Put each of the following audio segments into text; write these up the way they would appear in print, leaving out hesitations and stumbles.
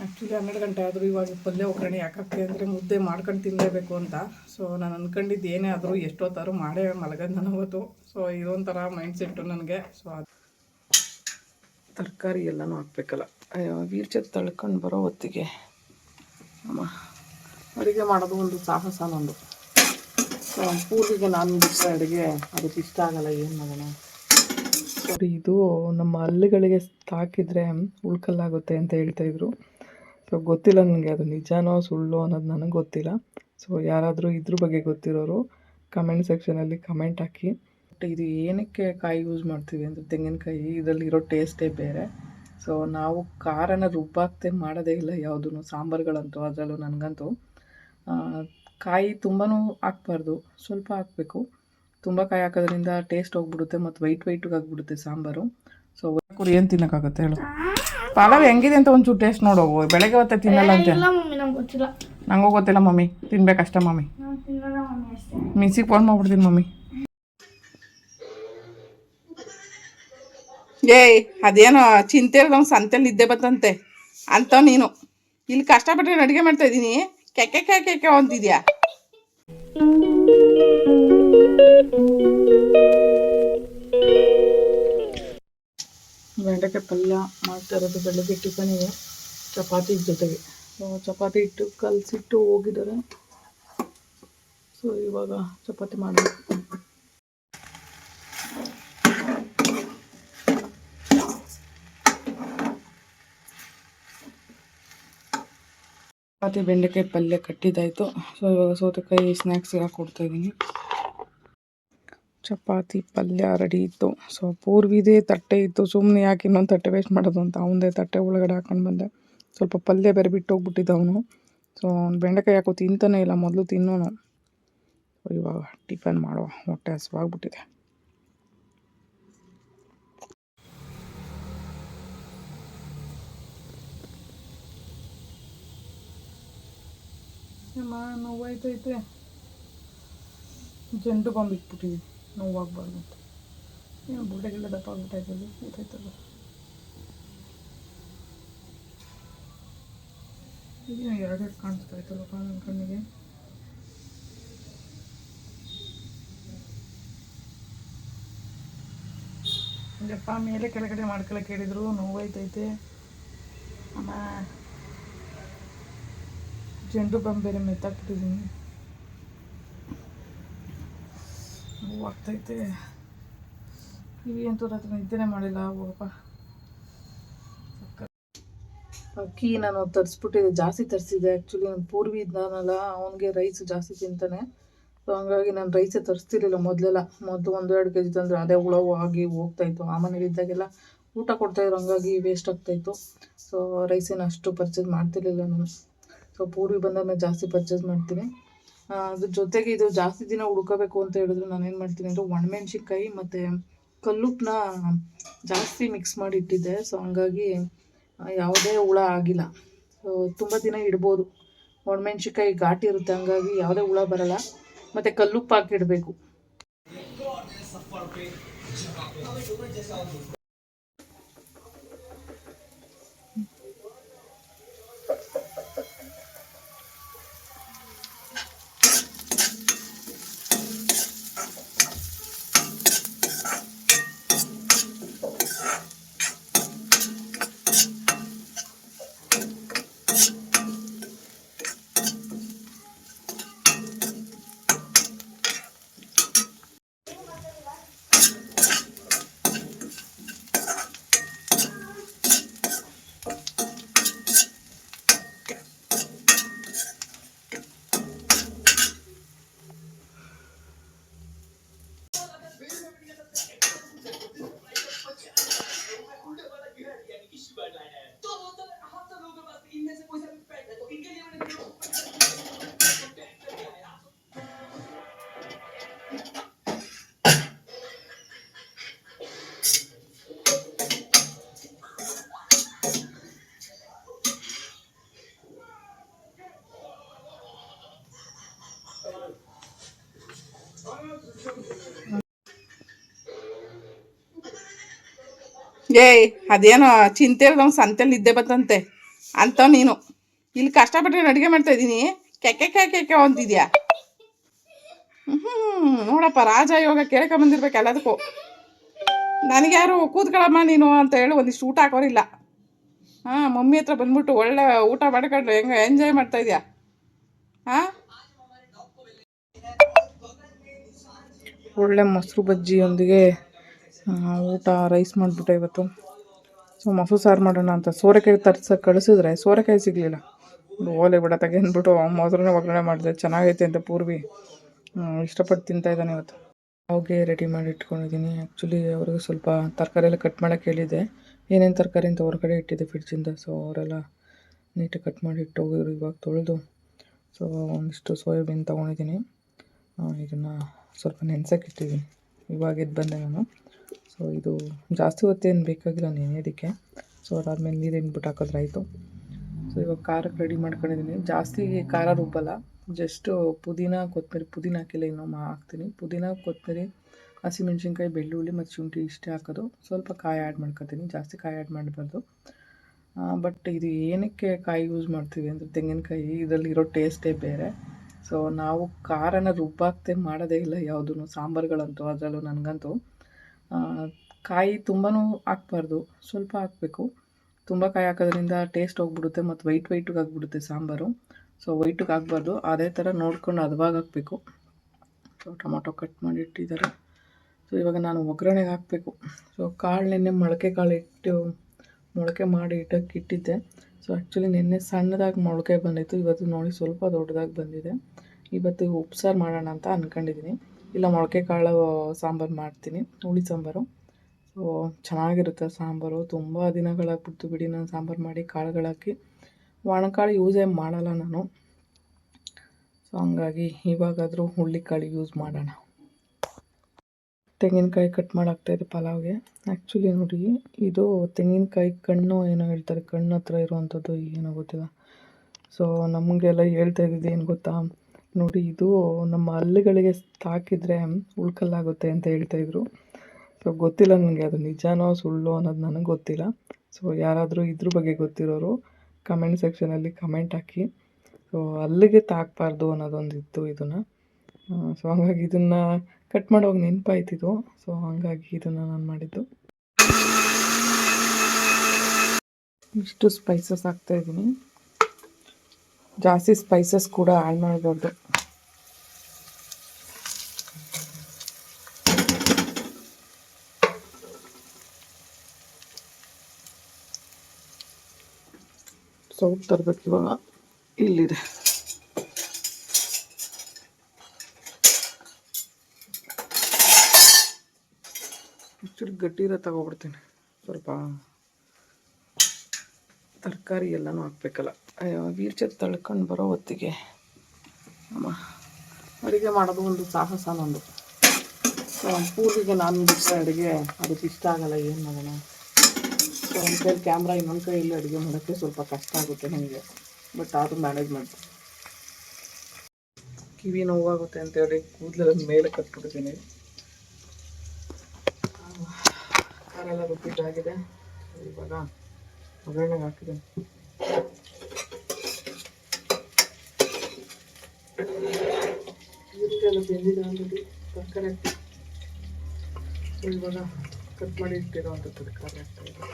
Actually 12 ಗಂಟೆ ಆದರೂ ಇವಾಗ ಪಲ್ಯ ಒಗ್ಗರಣೆ ಯಾಕಾಗ್ತದೆ ಅಂದರೆ ಮುದ್ದೆ ಮಾಡ್ಕೊಂಡು ತಿನ್ನಲೇಬೇಕು ಅಂತ. ಸೊ ನಾನು ಅಂದ್ಕೊಂಡಿದ್ದು ಏನೇ ಆದರೂ ಎಷ್ಟೊತ್ತಾದ್ರೂ ಮಾಡೇ ಮಲಗೋದು ನಾನು ಅವತ್ತು. ಸೊ ಇದೊಂಥರ ಮೈಂಡ್ ಸೆಟ್ಟು ನನಗೆ. ಸೊ ಅದು ತರಕಾರಿ ಎಲ್ಲನೂ ಹಾಕ್ಬೇಕಲ್ಲ. ವೀರ್ಚತ್ ತಳ್ಕೊಂಡು ಬರೋ ಹೊತ್ತಿಗೆ ಅಮ್ಮ ಅಡುಗೆ ಮಾಡೋದು ಒಂದು ಸಾಹಸ ನಂದು. ಸೊ ಪೂರ್ವಿಗೆ ನಾನು ಬಿಟ್ಟರೆ ಅಡುಗೆ ಅದಕ್ಕೆ ಇಷ್ಟ ಆಗಲ್ಲ, ಏನು ಮಾಡೋಣ. ಸರಿ, ಇದು ನಮ್ಮ ಹಲ್ಲುಗಳಿಗೆ ತಾಕಿದರೆ ಉಳ್ಕಲ್ಲಾಗುತ್ತೆ ಅಂತ ಹೇಳ್ತಾಯಿದ್ರು. ಸೊ ಗೊತ್ತಿಲ್ಲ ನನಗೆ ಅದು ನಿಜಾನೋ ಸುಳ್ಳು ಅನ್ನೋದು ನನಗೆ ಗೊತ್ತಿಲ್ಲ. ಸೊ ಯಾರಾದರೂ ಇದ್ರ ಬಗ್ಗೆ ಗೊತ್ತಿರೋರು ಕಮೆಂಟ್ ಸೆಕ್ಷನಲ್ಲಿ ಕಮೆಂಟ್ ಹಾಕಿ. ಬಟ್ ಇದು ಏನಕ್ಕೆ ಕಾಯಿ ಯೂಸ್ ಮಾಡ್ತೀವಿ ಅಂದರೆ ತೆಂಗಿನಕಾಯಿ, ಇದರಲ್ಲಿರೋ ಟೇಸ್ಟೇ ಬೇರೆ. ಸೊ ನಾವು ಖಾರನ ರುಬ್ಬಾಕ್ತೆ ಮಾಡೋದೇ ಇಲ್ಲ ಯಾವುದೂ ಸಾಂಬಾರುಗಳಂತೂ. ಅದರಲ್ಲೂ ನನಗಂತೂ ಕಾಯಿ ತುಂಬಾ ಹಾಕ್ಬಾರ್ದು, ಸ್ವಲ್ಪ ಹಾಕಬೇಕು. ತುಂಬ ಕಾಯಿ ಹಾಕೋದ್ರಿಂದ ಟೇಸ್ಟ್ ಹೋಗ್ಬಿಡುತ್ತೆ ಮತ್ತು ವೈಟ್ಗೆ ಆಗಿಬಿಡುತ್ತೆ ಸಾಂಬಾರು. ಸೊ ಕುರಿ ಏನು ತಿನ್ನೋಕ್ಕಾಗುತ್ತೆ ಹೇಳು? ಪಲಾವ್ ಹೆಂಗಿದೆ ಅಂತ ಒಂಚೂರು ಟೇಸ್ಟ್ ನೋಡೋವು. ಬೆಳಗ್ಗೆ ಹೊತ್ತೆ ತಿನ್ನಲ್ಲ ಅಂತ ನಂಗೂ ಗೊತ್ತಿಲ್ಲ ಮಮ್ಮಿ. ತಿನ್ಬೇಕಷ್ಟೇ ಮಮ್ಮಿ. ಮಿಸ್ಸಿಗೆ ಫೋನ್ ಮಾಡ್ಬಿಡ್ತೀನಿ ಮಮ್ಮಿ. ಏಯ್ ಅದೇನೋ ಚಿಂತೆ ಇರೋದವ್ನು ಸಂತೆಯಲ್ಲಿ ನಿದ್ದೆ ಬತ್ತಂತೆ ಅಂತ. ನೀನು ಇಲ್ಲಿ ಕಷ್ಟಪಟ್ಟು ಅಡುಗೆ ಮಾಡ್ತಾ ಇದ್ದೀನಿ, ಕೆಕ್ಕೆ ಕೆಕ್ಕೆ ಅಂತಿದ್ಯಾ? ಬೆಂಡೆಕಾಯಿ ಪಲ್ಯ ಮಾಡ್ತಾ ಇರೋದು ಬೆಳಗ್ಗೆ ಟಿಫನಿಗೆ ಚಪಾತಿ ಜೊತೆಗೆ. ಚಪಾತಿ ಹಿಟ್ಟು ಕಲಸಿಟ್ಟು ಹೋಗಿದ್ದಾರೆ. ಸೊ ಇವಾಗ ಚಪಾತಿ ಮಾಡಬೇಕು. ಚಪಾತಿ ಬೆಂಡೆಕಾಯಿ ಪಲ್ಯ ಕಟ್ಟಿದ್ದಾಯಿತು. ಸೊ ಇವಾಗ ಸೌತೆಕಾಯಿ ಸ್ನ್ಯಾಕ್ಸಿಗೆ ಹಾಕ್ಕೊಡ್ತಾಯಿದ್ದೀನಿ. ಚಪಾತಿ ಪಲ್ಯ ರೆಡಿ ಇತ್ತು. ಸೊ ಪೂರ್ವಿದೇ ತಟ್ಟೆ ಇತ್ತು, ಸುಮ್ಮನೆ ಯಾಕೆ ಇನ್ನೊಂದು ತಟ್ಟೆ ವೇಸ್ಟ್ ಮಾಡೋದು ಅಂತ ಅವನದೇ ತಟ್ಟೆ ಒಳಗಡೆ ಹಾಕೊಂಡು ಬಂದೆ. ಸ್ವಲ್ಪ ಪಲ್ಯ ಬೇರೆ ಬಿಟ್ಟು ಹೋಗ್ಬಿಟ್ಟಿದ್ದ ಅವನು. ಸೊ ಅವ್ನು ಬೆಂಡೆಕಾಯಿ ಯಾಕೋ ತಿಂತಾನೇ ಇಲ್ಲ, ಮೊದಲು ತಿನ್ನೋನು. ಇವಾಗ ಟಿಫನ್ ಮಾಡುವ, ಹೊಟ್ಟೆ ಹಸಿವಾಗ್ಬಿಟ್ಟಿದೆ. ನೋವಾಯ್ತೈತೆ, ಜಂಡು ಬಾಂಬ್ ಇಟ್ಬಿಟ್ಟಿದ್ವಿ ನೋವಾಗಬಾರ್ದು ಅಂತ. ಏನು ಬುಡ್ಡೆಗೆಲ್ಲ ದಪ್ಪ ಆಗ್ಬಿಟ್ಟಾಯ್ತದೆ, ಕೂತೈತಲ್ಲ. ಈಗ ಎರಡೆರಡು ಕಾಣಿಸ್ತಾ ಇತ್ತಲ್ಲಪ್ಪ ನನ್ನ ಕಣ್ಣಿಗೆ. ಯಪ್ಪ ಮೇಲೆ ಕೆಳಗಡೆ ಮಾಡ್ಕೊಳಕ್ಕೆ ಹೇಳಿದ್ರು, ನೋವಾಯ್ತೈತೆ. ಅಮ್ಮ ಜಂಡು ಬಾಂಬ್ ಬೇರೆ ಮೆತ್ತಾಕ್ಬಿಟ್ಟಿದ್ದೀನಿ, ನೋವಾಗ್ತೈತೆ. ಕಿವಿ ಅಂತೂ ರಾತ್ರಿ ನಿದ್ದೆನೇ ಮಾಡಿಲ್ಲ. ಹೋಗಪ್ಪ, ಅಕ್ಕಿ ನಾನು ತರಿಸ್ಬಿಟ್ಟಿದ್ದೆ, ಜಾಸ್ತಿ ತರಿಸಿದ್ದೆ. ಆ್ಯಕ್ಚುಲಿ ನಾನು ಪೂರ್ವಿ ಇದ್ದಾನಲ್ಲ, ಅವನಿಗೆ ರೈಸ್ ಜಾಸ್ತಿ ತಿಂತಾನೆ. ಸೊ ಹಂಗಾಗಿ ನಾನು ರೈಸೇ ತರಿಸ್ತಿರ್ಲಿಲ್ಲ ಮೊದಲೆಲ್ಲ. ಮೊದಲು 1-2 kg ತಂದರೆ ಅದೇ ಹುಳವು ಆಗಿ ಹೋಗ್ತಾಯಿತ್ತು. ಆ ಮನೇಲಿದ್ದಾಗೆಲ್ಲ ಊಟ ಕೊಡ್ತಾಯಿದ್ರು, ಹಂಗಾಗಿ ವೇಸ್ಟ್ ಆಗ್ತಾಯಿತ್ತು. ಸೊ ರೈಸೇನು ಅಷ್ಟು ಪರ್ಚೇಸ್ ಮಾಡ್ತಿರ್ಲಿಲ್ಲ ನಾನು. ಸೊ ಪೂರ್ವಿ ಬಂದಾದ್ಮೇಲೆ ಜಾಸ್ತಿ ಪರ್ಚೇಸ್ ಮಾಡ್ತೀನಿ. ಅದ್ರ ಜೊತೆಗೆ ಇದು ಜಾಸ್ತಿ ದಿನ ಹುಡ್ಕೋಬೇಕು ಅಂತ ಹೇಳಿದ್ರು ನಾನೇನು ಮಾಡ್ತೀನಿ ಅಂದರೆ ಒಣಮೆಣ್ಸಿನ್ಕಾಯಿ ಮತ್ತು ಕಲ್ಲುಪ್ಪನ್ನ ಜಾಸ್ತಿ ಮಿಕ್ಸ್ ಮಾಡಿ ಇಟ್ಟಿದ್ದೆ. ಸೊ ಹಂಗಾಗಿ ಯಾವುದೇ ಹುಳ ಆಗಿಲ್ಲ. ಸೊ ತುಂಬ ದಿನ ಇಡ್ಬೋದು. ಒಣಮೆಣ್ಸಿನ್ಕಾಯಿ ಘಾಟಿ ಇರುತ್ತೆ, ಹಂಗಾಗಿ ಯಾವುದೇ ಹುಳ ಬರೋಲ್ಲ. ಮತ್ತು ಕಲ್ಲುಪ್ಪು ಹಾಕಿಡಬೇಕು. ಏಯ್ ಅದೇನೋ ಚಿಂತೆ ಇರೋದವ್ನು ಸಂತೆಯಲ್ಲಿ ನಿದ್ದೆ ಬತ್ತಂತೆ ಅಂತ ನೀನು ಇಲ್ಲಿ ಕಷ್ಟಪಟ್ಟು ಅಡುಗೆ ಮಾಡ್ತಾಯಿದ್ದೀನಿ, ಕೆಕ್ಕೆ ಕೆಕ್ಕೆ ಅಂತಿದ್ಯಾ. ನೋಡಪ್ಪ, ರಾಜ ಇವಾಗ ಕೇಳ್ಕೊಂಬಂದಿರ್ಬೇಕು ಎಲ್ಲದಕ್ಕೂ. ನನಗ್ಯಾರು ಕೂತ್ಕೊಳ್ಳಮ್ಮ ನೀನು ಅಂತ ಹೇಳಿ ಒಂದಿಷ್ಟು ಊಟ ಹಾಕೋರಿಲ್ಲ. ಮಮ್ಮಿ ಹತ್ರ ಬಂದ್ಬಿಟ್ಟು ಒಳ್ಳೆ ಊಟ ಮಾಡ್ಕೊಂಡು ಹೆಂಗೆ ಎಂಜಾಯ್ ಮಾಡ್ತಾಯಿದ್ಯಾ. ಒಳ್ಳೆ ಮೊಸರು ಬಜ್ಜಿಯೊಂದಿಗೆ ಊಟ ರೈಸ್ ಮಾಡಿಬಿಟ್ಟೆ ಇವತ್ತು. ಸೊ ಮೊಸರು ಸಾರು ಮಾಡೋಣ ಅಂತ ಸೋರೆಕಾಯಿ ಕಳಿಸಿದ್ರೆ ಸೋರೆಕಾಯಿ ಸಿಗಲಿಲ್ಲ. ಓಲೆ ಬಿಡ ತೆಗೆದ್ಬಿಟ್ಟು ಮೊಸರನ್ನ ಒಗ್ಗರಣೆ ಮಾಡಿದೆ. ಚೆನ್ನಾಗೈತೆ ಅಂತ ಪೂರ್ವಿ ಇಷ್ಟಪಟ್ಟು ತಿಂತಾಯಿದ್ದಾನೆ ಇವತ್ತು. ಅವಾಗೆ ರೆಡಿ ಮಾಡಿ ಇಟ್ಕೊಂಡಿದ್ದೀನಿ. ಆ್ಯಕ್ಚುಲಿ ಅವ್ರಿಗೆ ಸ್ವಲ್ಪ ತರಕಾರಿ ಎಲ್ಲ ಕಟ್ ಮಾಡೋಕ್ಕೆ ಹೇಳಿದ್ದೆ. ಏನೇನು ತರಕಾರಿ ಅಂತ ಹೊರಗಡೆ ಇಟ್ಟಿದ್ದೆ ಫ್ರಿಡ್ಜಿಂದ. ಸೊ ಅವರೆಲ್ಲ ನೀಟಾಗಿ ಕಟ್ ಮಾಡಿ ಇಟ್ಟೋಗಿದ್ರು. ಇವಾಗ ತೊಳೆದು ಸೊ ಒಂದಿಷ್ಟು ಸೋಯಾಬೀನ್ ತೊಗೊಂಡಿದ್ದೀನಿ. ಇದನ್ನು ಸ್ವಲ್ಪ ನೆನೆಸೋಕೆ ಇಟ್ಟಿದ್ದೀನಿ. ಇವಾಗ ಎದ್ದು ಬಂದೆ ನಾನು. ಸೊ ಇದು ಜಾಸ್ತಿ ಹೊತ್ತೇನು ಬೇಕಾಗಿಲ್ಲ ನೆನೆಯೋದಕ್ಕೆ. ಸೊ ಅದಾದಮೇಲೆ ನೀರು ಹಿಂಡ್ಬಿಟ್ಟು ಹಾಕಿದ್ರೆ ಆಯಿತು. ಸೊ ಇವಾಗ ಖಾರಕ್ಕೆ ರೆಡಿ ಮಾಡ್ಕೊಂಡಿದ್ದೀನಿ. ಜಾಸ್ತಿ ಖಾರ ರುಬ್ಬಲ್ಲ, ಜಸ್ಟು ಪುದೀನ ಪುದೀನ ಹಾಕಿಲ್ಲ, ಇನ್ನೊಮ್ಮೆ ಹಾಕ್ತೀನಿ. ಪುದೀನ, ಕೊತ್ತಂಬರಿ, ಹಸಿಮೆಣ್ಸಿನ್ಕಾಯಿ, ಬೆಳ್ಳುಳ್ಳಿ ಮತ್ತು ಶುಂಠಿ ಇಷ್ಟೇ ಹಾಕೋದು. ಸ್ವಲ್ಪ ಕಾಯಿ ಆ್ಯಡ್ ಮಾಡ್ಕೊತೀನಿ, ಜಾಸ್ತಿ ಕಾಯಿ ಆ್ಯಡ್ ಮಾಡಬಾರ್ದು. ಬಟ್ ಇದು ಏನಕ್ಕೆ ಕಾಯಿ ಯೂಸ್ ಮಾಡ್ತೀವಿ ಅಂದರೆ ತೆಂಗಿನಕಾಯಿ ಇದರಲ್ಲಿರೋ ಟೇಸ್ಟೇ ಬೇರೆ. ಸೊ ನಾವು ಖಾರನ ರುಬ್ಬಾಕ್ತೆ ಮಾಡೋದೇ ಇಲ್ಲ ಯಾವುದೂ ಸಾಂಬಾರುಗಳಂತೂ. ಅದರಲ್ಲೂ ನನಗಂತೂ ಕಾಯಿ ತುಂಬಾ ಹಾಕ್ಬಾರ್ದು, ಸ್ವಲ್ಪ ಹಾಕಬೇಕು. ತುಂಬ ಕಾಯಿ ಹಾಕೋದ್ರಿಂದ ಟೇಸ್ಟ್ ಹೋಗ್ಬಿಡುತ್ತೆ ಮತ್ತು ವೈಟಿಗೆ ಆಗಿಬಿಡುತ್ತೆ ಸಾಂಬಾರು. ಸೊ ವೈಟಿಗೆ ಆಗಬಾರ್ದು, ಅದೇ ಥರ ನೋಡ್ಕೊಂಡು ಹದವಾಗಿ ಹಾಕಬೇಕು. ಸೊ ಟೊಮೊಟೊ ಕಟ್ ಮಾಡಿ ಇಟ್ಟಿದ್ದಾರೆ. ಸೊ ಇವಾಗ ನಾನು ಒಗ್ಗರಣೆಗೆ ಹಾಕಬೇಕು. ಸೊ ಕಾಳು ನೆನ್ನೆ ಮೊಳಕೆ ಮಾಡಿ ಇಟ್ಟಿದ್ದೆ. ಸೊ ಆ್ಯಕ್ಚುಲಿ ನಿನ್ನೆ ಸಣ್ಣದಾಗಿ ಮೊಳಕೆ ಬಂದಿತ್ತು, ಇವತ್ತು ನೋಡಿ ಸ್ವಲ್ಪ ದೊಡ್ಡದಾಗಿ ಬಂದಿದೆ. ಇವತ್ತು ಉಪ್ಸಾರು ಮಾಡೋಣ ಅಂತ ಅಂದ್ಕೊಂಡಿದ್ದೀನಿ. ಇಲ್ಲ ಮೊಳಕೆ ಕಾಳು ಸಾಂಬಾರು ಮಾಡ್ತೀನಿ, ಹುಳಿ ಸಾಂಬಾರು. ಸೊ ಚೆನ್ನಾಗಿರುತ್ತೆ ಸಾಂಬಾರು. ತುಂಬ ದಿನಗಳಾಗ್ಬಿಡ್ತು ಬಿಡಿ ನಾನು ಸಾಂಬಾರು ಮಾಡಿ. ಕಾಳುಗಳಾಕಿ ಒಣಕಾಳು ಯೂಸೇ ಮಾಡಲ್ಲ ನಾನು. ಸೊ ಹಂಗಾಗಿ ಇವಾಗಾದರೂ ಹುಳ್ಳಿಕಾಳು ಯೂಸ್ ಮಾಡೋಣ. ತೆಂಗಿನಕಾಯಿ ಕಟ್ ಮಾಡಾಕ್ತಾಯಿದ್ದೆ ಪಲಾವ್ಗೆ. ಆ್ಯಕ್ಚುಲಿ ನೋಡಿ, ಇದು ತೆಂಗಿನಕಾಯಿ ಕಣ್ಣು ಏನೋ ಹೇಳ್ತಾರೆ, ಕಣ್ಣು ಹತ್ರ ಇರುವಂಥದ್ದು ಏನೋ ಗೊತ್ತಿಲ್ಲ. ಸೊ ನಮಗೆಲ್ಲ ಹೇಳ್ತಾ ಇದ್ದಿದ್ದು ಏನು ಗೊತ್ತಾ, ನೋಡಿ ಇದು ನಮ್ಮ ಹಲ್ಲುಗಳಿಗೆ ತಾಕಿದರೆ ಉಳ್ಕಲ್ಲಾಗುತ್ತೆ ಅಂತ ಹೇಳ್ತಾಯಿದ್ರು. ಸೊ ಗೊತ್ತಿಲ್ಲ ನನಗೆ ಅದು ನಿಜಾನೋ ಸುಳ್ಳು ಅನ್ನೋದು ನನಗೆ ಗೊತ್ತಿಲ್ಲ. ಸೊ ಯಾರಾದರೂ ಇದ್ರ ಬಗ್ಗೆ ಗೊತ್ತಿರೋರು ಕಮೆಂಟ್ ಸೆಕ್ಷನಲ್ಲಿ ಕಮೆಂಟ್ ಹಾಕಿ. ಸೊ ಅಲ್ಲಿಗೆ ತಾಕಬಾರ್ದು ಅನ್ನೋದೊಂದಿತ್ತು ಇದನ್ನು. ಸೊ ಹಾಗಾಗಿ ಇದನ್ನು ಕಟ್ ಮಾಡೋವಾಗ ನೆನಪಾಯ್ತಿದ್ದು. ಸೊ ಹಾಗಾಗಿ ಇದನ್ನು ನಾನು ಮಾಡಿದ್ದು. ಇಷ್ಟು ಸ್ಪೈಸಸ್ ಹಾಕ್ತಾಯಿದ್ದೀನಿ. ಜಾಸ್ತಿ ಸ್ಪೈಸಸ್ ಕೂಡ ಆ್ಯಡ್ ಮಾಡಬಾರ್ದು. ಸೌಟ್ ತರಬೇಕು ಇವಾಗ, ಇಲ್ಲಿದೆ. ಆ್ಯಕ್ಚುಲಿ ಗಟ್ಟಿ ಇರೋ ತಗೊಬಿಡ್ತೀನಿ. ಸ್ವಲ್ಪ ತರಕಾರಿ ಎಲ್ಲನೂ ಹಾಕ್ಬೇಕಲ್ಲ. ವೀರ್ಚತ್ ತಳ್ಕೊಂಡು ಬರೋ ಹೊತ್ತಿಗೆ ಅಮ್ಮ ಅಡುಗೆ ಮಾಡೋದು ಒಂದು ಸಾಹಸ ನಂದು. ಪೂರ್ವಿಗೆ ನಾನು ಬಿಟ್ಟರೆ ಅಡುಗೆ ಅದಕ್ಕೆ ಇಷ್ಟ ಆಗಲ್ಲ. ಏನು ಮಾಡೋಣ. ಸೊ ಒಂದು ಕೈಲಿ ಕ್ಯಾಮ್ರಾ, ಇನ್ನೊಂದು ಕೈಯಲ್ಲಿ ಅಡುಗೆ ಮಾಡೋಕ್ಕೆ ಸ್ವಲ್ಪ ಕಷ್ಟ ಆಗುತ್ತೆ ನನಗೆ. ಬಟ್ ಆದರೂ ಮ್ಯಾನೇಜ್ ಮಾಡ್ತೀನಿ. ಕಿವಿ ನೋವಾಗುತ್ತೆ ಅಂತೇಳಿ ಕೂದಲೆಲ್ಲ ಮೇಲೆ ಕಟ್ಬಿಡ್ತೀನಿ. ಖಾರ ಎಲ್ಲ ರುಬ್ಬಿದ್ದಾಗಿದೆ. ಇವಾಗ ಒಗ್ಗರಣೆಗೆ ಹಾಕಿದ್ದೀನಿ. ಈರುಳ್ಳಿ ಬೆಂದಿದೆ ಅಂದ್ಬಿಟ್ಟು ತರಕಾರಿ ಹಾಕ್ತೀನಿ. ಸೊ ಇವಾಗ ಕಟ್ ಮಾಡಿ ಇಟ್ಟಿರೋವಂಥ ತರಕಾರಿ ಹಾಕ್ತಾಯಿದ್ದೀನಿ.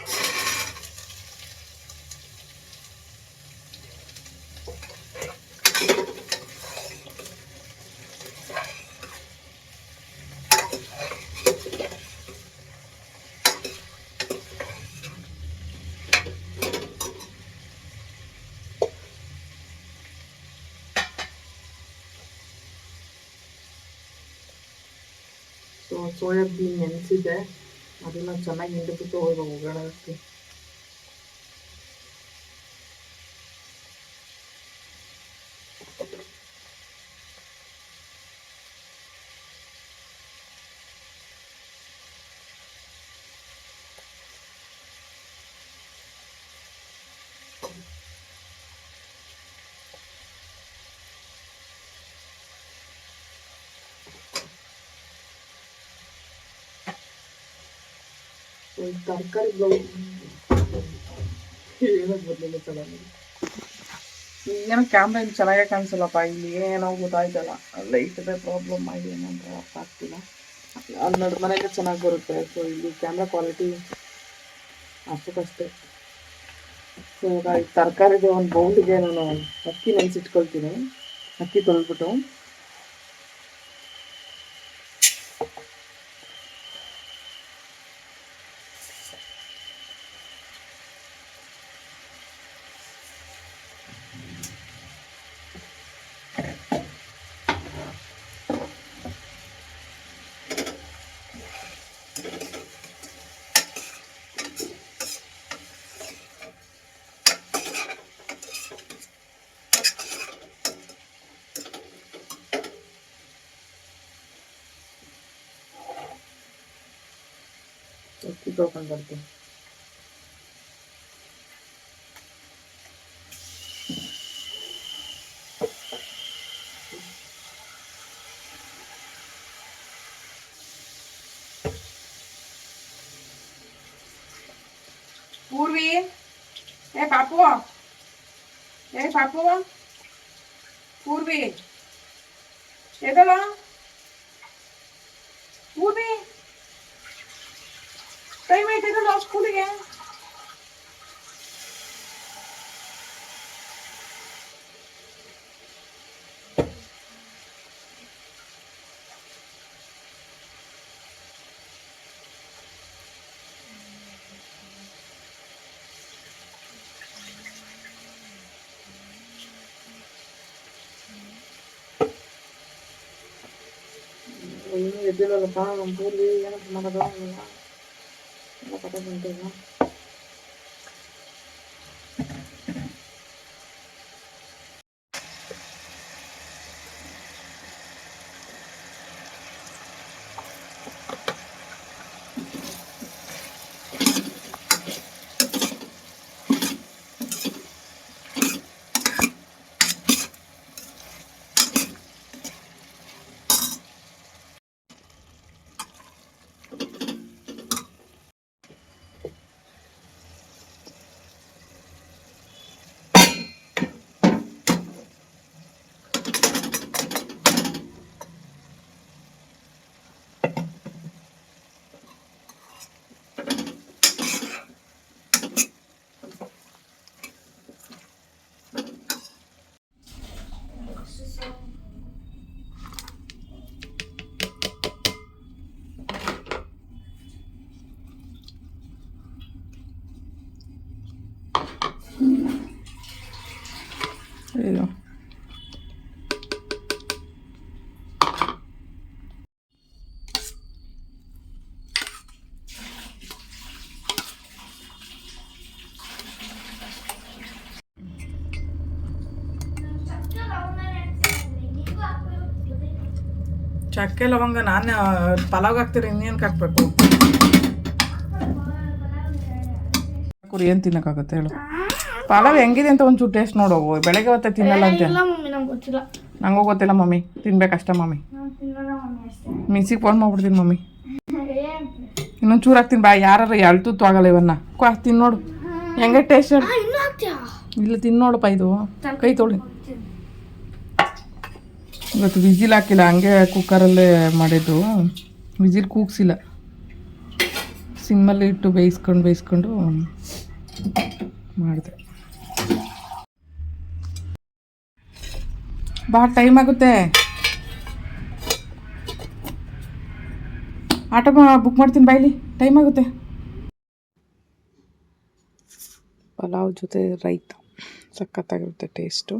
ಸೊ ಸೋಯಾಬೀನ್ ನೆನೆಸಿದ್ದೆ, ಅದನ್ನು ಚೆನ್ನಾಗಿ ಹಿಂಡಿಬಿಟ್ಟು ಇವಾಗ ಒಗ್ಗರಣೆ ಹಾಕ್ತೀನಿ. ತರಕಾರಿ ಏನೋ ಮೊದಲೇ ಚೆನ್ನಾಗಿದೆ. ಏನೋ ಕ್ಯಾಮ್ರಾ ಇಲ್ಲಿ ಚೆನ್ನಾಗೇ ಕಾಣಿಸಲ್ಲಪ್ಪ. ಇಲ್ಲಿ ಏನೋ ಗೊತ್ತಾಯ್ತಲ್ಲ, ಲೈಟದೇ ಪ್ರಾಬ್ಲಮ್ ಆಗಿ ಏನಂತ ಅರ್ಥ ಆಗ್ತಿಲ್ಲ. ಅಲ್ಲಿ ಮನೆಗೆ ಚೆನ್ನಾಗಿ ಬರುತ್ತೆ. ಸೊ ಇಲ್ಲಿ ಕ್ಯಾಮ್ರಾ ಕ್ವಾಲಿಟಿ ಅಷ್ಟಕ್ಕಷ್ಟೇ. ಸೊ ಇವಾಗ ಈ ತರಕಾರಿಗೆ ಒಂದು ಬೌಲ್ಗೆ ನಾನು ಅಕ್ಕಿ ನೆನೆಸಿಟ್ಕೊಳ್ತೀನಿ. ಅಕ್ಕಿ ತೊಳೆದ್ಬಿಟ್ಟು ಅಕ್ಕಿ ತೊಳ್ಕೊಂಡು ಬರ್ತೀನಿ. ಪೂರ್ವಿ, ಏ ಪಾಪು, ಪೂರ್ವಿ ಎದಲ್ಲ ಪೂರ್ವಿ, ಟೈಮ್ ಆಯ್ತಿದಲ್ಲ ಸ್ಕೂಲಿಗೆ. ಇನ್ನೂ ಎದ್ದಿಲ್ಲಲ್ಲಪ್ಪ ನಮ್ಮ ಪೂರ್ವಿ. ಏನಪ್ಪ ಮಾಡೋದು ಎಲ್ಲ ಕತೆ ಬಂತೀಗ. ಏನು ಚಕ್ಕೆ ಲವಂಗ ನಾನು ಪಲಾವ್ಗೆ ಹಾಕ್ತೀರಿ, ಇನ್ನೇನಕ್ಕೆ ಹಾಕ್ಬೇಕು? ಕುರಿ ಏನು ತಿನ್ನೋಕ್ಕಾಗುತ್ತೆ ಹೇಳು? ಪಲಾವ್ ಹೆಂಗಿದೆ ಅಂತ ಒಂಚೂರು ಟೇಸ್ಟ್ ನೋಡು. ಬೆಳಗ್ಗೆ ಹೊತ್ತೆ ತಿನ್ನಲ್ಲ ಅಂತ. ನಂಗೂ ಗೊತ್ತಿಲ್ಲ ಮಮ್ಮಿ, ತಿನ್ಬೇಕಷ್ಟೇ ಮಮ್ಮಿ. ಮಿಕ್ಸಿಗೆ ಫೋನ್ ಮಾಡ್ಬಿಡ್ತೀನಿ ಮಮ್ಮಿ. ಇನ್ನೊಂದು ಚೂರು ಹಾಕ್ತೀನಿ ಬಾ. ಯಾರು ಎಳ್ತುತ್ತು ಆಗಲ್ಲ ಇವನ್ನ. ತಿನ್ ನೋಡು ಹೆಂಗೆ ಟೇಸ್ಟ್ ಹೇಳು. ಇಲ್ಲ ತಿನ್ನೋಡಪ್ಪ, ಇದು ಕೈ ತೊಳಿ. ಇವತ್ತು ವಿಜಿಲ್ ಹಾಕಿಲ್ಲ, ಹಂಗೆ ಕುಕ್ಕರಲ್ಲೇ ಮಾಡಿದ್ದು. ವಿಜಿಲ್ ಕೂಗ್ಸಿಲ್ಲ, ಸಿಮ್ಮಲ್ಲಿ ಇಟ್ಟು ಬೇಯಿಸ್ಕೊಂಡು ಮಾಡಿದೆ. ಬಾ, ಟೈಮ್ ಆಗುತ್ತೆ. ಆಟೋ ಬುಕ್ ಮಾಡ್ತೀನಿ ಬಾಯ್ಲಿ, ಟೈಮ್ ಆಗುತ್ತೆ. ಪಲಾವ್ ಜೊತೆ ರೈತ ಸಖತ್ತಾಗಿರುತ್ತೆ ಟೇಸ್ಟು.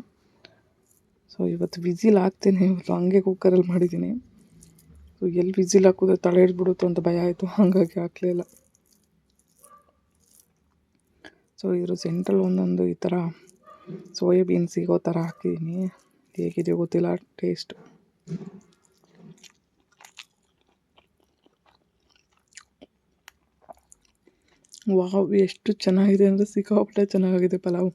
ಸೊ ಇವತ್ತು ವಿಜಿಲ್ ಹಾಕ್ತೀನಿ. ಇವತ್ತು ಹಂಗೆ ಕುಕ್ಕರಲ್ಲಿ ಮಾಡಿದ್ದೀನಿ. ಸೊ ಎಲ್ಲಿ ವಿಜಿಲ್ ಹಾಕಿದ್ರೆ ತಲೆ ಹಿಡ್ಬಿಡುತ್ತೋ ಅಂತ ಭಯ ಆಯಿತು, ಹಾಗಾಗಿ ಹಾಕಲಿಲ್ಲ. ಸೊ ಇದ್ರ ಸೆಂಟ್ರಲ್ಲಿ ಒಂದೊಂದು ಈ ಥರ ಸೋಯಾಬೀನ್ ಸಿಗೋ ಥರ ಹಾಕಿದ್ದೀನಿ. ಹೇಗಿದೆಯೋ ಗೊತ್ತಿಲ್ಲ ಟೇಸ್ಟು. ವಾವ್, ಎಷ್ಟು ಚೆನ್ನಾಗಿದೆ ಅಂದರೆ ಸಿಕ್ಕಾಪಟ್ಟೆ ಚೆನ್ನಾಗಿದೆ ಪಲಾವು.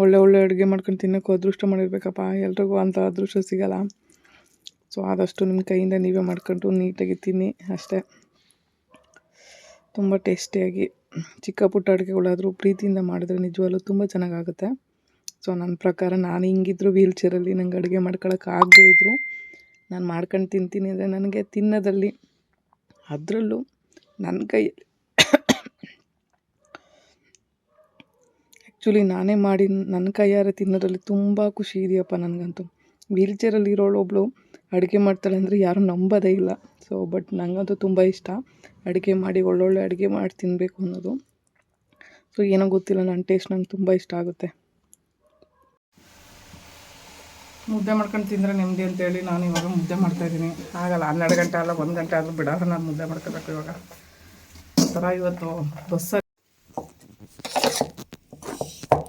ಒಳ್ಳೆ ಅಡುಗೆ ಮಾಡ್ಕೊಂಡು ತಿನ್ನೋಕ್ಕೂ ಅದೃಷ್ಟ ಮಾಡಿರ್ಬೇಕಪ್ಪ. ಎಲ್ರಿಗೂ ಅಂಥ ಅದೃಷ್ಟ ಸಿಗಲ್ಲ. ಸೊ ಆದಷ್ಟು ನಿಮ್ಮ ಕೈಯಿಂದ ನೀವೇ ಮಾಡ್ಕೊಂಡು ನೀಟಾಗಿ ತಿನ್ನಿ ಅಷ್ಟೇ. ತುಂಬ ಟೇಸ್ಟಿಯಾಗಿ ಚಿಕ್ಕ ಪುಟ್ಟ ಅಡುಗೆಗಳಾದರೂ ಪ್ರೀತಿಯಿಂದ ಮಾಡಿದ್ರೆ ನಿಜವಾಗ್ಲೂ ತುಂಬ ಚೆನ್ನಾಗಾಗುತ್ತೆ. ಸೊ ನನ್ನ ಪ್ರಕಾರ ನಾನು ಹಿಂಗಿದ್ರು ವೀಲ್ ಚೇರಲ್ಲಿ ನಂಗೆ ಅಡುಗೆ ಮಾಡ್ಕೊಳಕ್ಕೆ ಆಗದೇ ಇದ್ದರೂ ನಾನು ಮಾಡ್ಕೊಂಡು ತಿಂತೀನಿ ಅಂದರೆ ನನಗೆ ತಿನ್ನೋದಲ್ಲಿ ಅದರಲ್ಲೂ ನನ್ನ ಕೈಯಲ್ಲಿ ಆ್ಯಕ್ಚುಲಿ ನಾನೇ ಮಾಡಿ ನನ್ನ ಕೈಯಾರೆ ತಿನ್ನೋದ್ರಲ್ಲಿ ತುಂಬ ಖುಷಿ ಇದೆಯಪ್ಪ ನನಗಂತೂ. ವೀಲ್ ಚೇರಲ್ಲಿ ಇರೋಳೊಬ್ಳು ಅಡುಗೆ ಮಾಡ್ತಾಳೆ ಅಂದರೆ ಯಾರೂ ನಂಬೋದೇ ಇಲ್ಲ. ಸೊ ಬಟ್ ನನಗಂತೂ ತುಂಬ ಇಷ್ಟ ಅಡುಗೆ ಮಾಡಿ ಒಳ್ಳೊಳ್ಳೆ ಅಡುಗೆ ಮಾಡಿ ತಿನ್ನಬೇಕು ಅನ್ನೋದು. ಸೊ ಏನೋ ಗೊತ್ತಿಲ್ಲ, ನನ್ನ ಟೇಸ್ಟ್ ನಂಗೆ ತುಂಬ ಇಷ್ಟ ಆಗುತ್ತೆ. ಮುದ್ದೆ ಮಾಡ್ಕೊಂಡು ತಿಂದರೆ ನೆಮ್ಮದಿ ಅಂತೇಳಿ ನಾನು ಇವಾಗ ಮುದ್ದೆ ಮಾಡ್ತಾಯಿದ್ದೀನಿ. ಆಗಲ್ಲ 12 ಗಂಟೆ ಅಲ್ಲ 1 ಗಂಟೆ ಆದರೂ ಬಿಡೋರು ನಾನು ಮುದ್ದೆ ಮಾಡ್ಕೋಬೇಕು ಇವಾಗ. ಆ ಥರ ಇವತ್ತು ಬಸ್ಸಲ್ಲಿ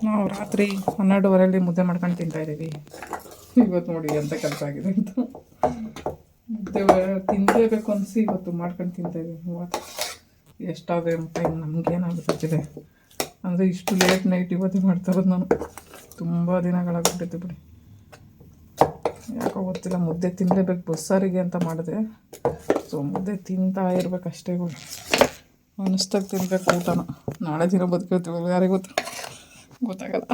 ನಾವು ರಾತ್ರಿ 12:30 ಮುದ್ದೆ ಮಾಡ್ಕೊಂಡು ತಿಂತಾಯಿದ್ದೀವಿ. ಇವತ್ತು ನೋಡಿ ಎಂಥ ಕೆಲಸ ಆಗಿದೆ ಅಂತ. ಮುದ್ದೆ ತಿನ್ನಲೇಬೇಕು ಅನಿಸಿ ಇವತ್ತು ಮಾಡ್ಕೊಂಡು ತಿಂತಾಯಿದ್ದೀವಿ. ಇವತ್ತು ಎಷ್ಟಾದರೆ ಟೈಮ್ ನಮಗೇನಾಗುತ್ತೆ ಅಂದರೆ ಇಷ್ಟು ಲೇಟ್ ನೈಟ್ ಇವತ್ತೇ ಮಾಡ್ತಾ ಇರೋದು ನಾನು. ತುಂಬ ದಿನಗಳಾಗ್ಬಿಟ್ಟಿತ್ತು ಬಿಡಿ, ಯಾಕೋ ಗೊತ್ತಿಲ್ಲ. ಮುದ್ದೆ ತಿನ್ನಲೇಬೇಕು ಬಸ್ಸಾರಿಗೆ ಅಂತ ಮಾಡಿದೆ. ಸೊ ಮುದ್ದೆ ತಿಂತಾ ಇರ್ಬೇಕು ಅಷ್ಟೇ. ಅನ್ನಿಸ್ದಾಗ ತಿನ್ನಬೇಕು ಊಟನ. ನಾಳೆ ದಿನ ಬದುಕಿರ್ತೀವಿ ಯಾರಿಗೂ ಗೊತ್ತಾಗಲ್ಲ.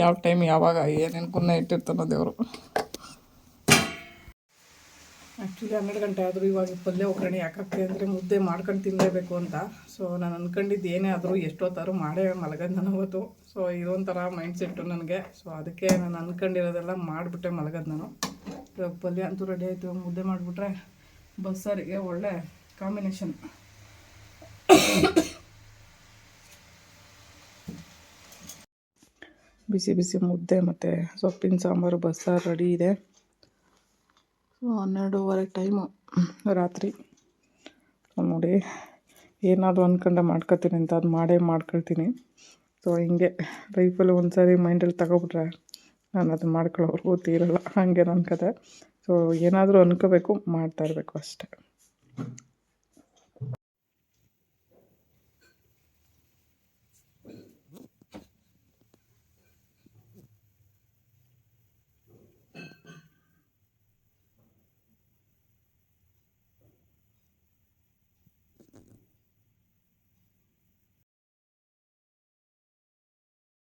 ಯಾವ ಟೈಮ್ ಯಾವಾಗ ಏನೇನು ಪುಣ್ಯ ಇಟ್ಟಿರ್ತಾನೋ ದೇವರು. ಆ್ಯಕ್ಚುಲಿ 12 ಗಂಟೆ ಆದರೂ ಇವಾಗ ಪಲ್ಯ ಒಗ್ಗರಣೆ ಯಾಕಕ್ಕೆ ಅಂದರೆ ಮುದ್ದೆ ಮಾಡ್ಕೊಂಡು ತಿನ್ನಲೇಬೇಕು ಅಂತ. ಸೊ ನಾನು ಅಂದ್ಕೊಂಡಿದ್ದು ಏನೇ ಆದರೂ ಎಷ್ಟೊತ್ತಾದ್ರೂ ಮಾಡೇ ಮಲಗೋದು ನಾನು ಅವತ್ತು. ಸೊ ಇದೊಂಥರ ಮೈಂಡ್ ಸೆಟ್ಟು ನನಗೆ. ಸೊ ಅದಕ್ಕೆ ನಾನು ಅಂದ್ಕೊಂಡಿರೋದೆಲ್ಲ ಮಾಡಿಬಿಟ್ಟೆ ಮಲಗೋದು ನಾನು. ಇವಾಗ ಪಲ್ಯ ಅಂತೂ ರೆಡಿ ಆಯಿತು. ಇವಾಗ ಮುದ್ದೆ ಮಾಡಿಬಿಟ್ರೆ ಬಸ್ಸಾರಿಗೆ ಒಳ್ಳೆ ಕಾಂಬಿನೇಷನ್. ಬಿಸಿ ಬಿಸಿ ಮುದ್ದೆ ಮತ್ತು ಸೊಪ್ಪಿನ ಸಾಂಬಾರು ಬಸ್ಸಾರು ರೆಡಿ ಇದೆ. ಸೊ 12:30 ಟೈಮು ರಾತ್ರಿ. ನೋಡಿ ಏನಾದರೂ ಅಂದ್ಕೊಂಡೆ ಮಾಡ್ಕೊತೀನಿ ಅಂತ ಅದು ಮಾಡ್ಕೊಳ್ತೀನಿ. ಸೊ ಹಿಂಗೆ ಲೈಫಲ್ಲಿ ಒಂದು ಸಾರಿ ಮೈಂಡಲ್ಲಿ ತಗೊಬಿಟ್ರೆ ನಾನು ಅದನ್ನ ಮಾಡ್ಕೊಳ್ಳೋರ್ಗೂ ತೀರಲ್ಲ. ಹಾಗೆ ನನ್ನ ಕತೆ. ಸೊ ಏನಾದರೂ ಅಂದ್ಕೋಬೇಕು, ಮಾಡ್ತಾಯಿರಬೇಕು ಅಷ್ಟೇ.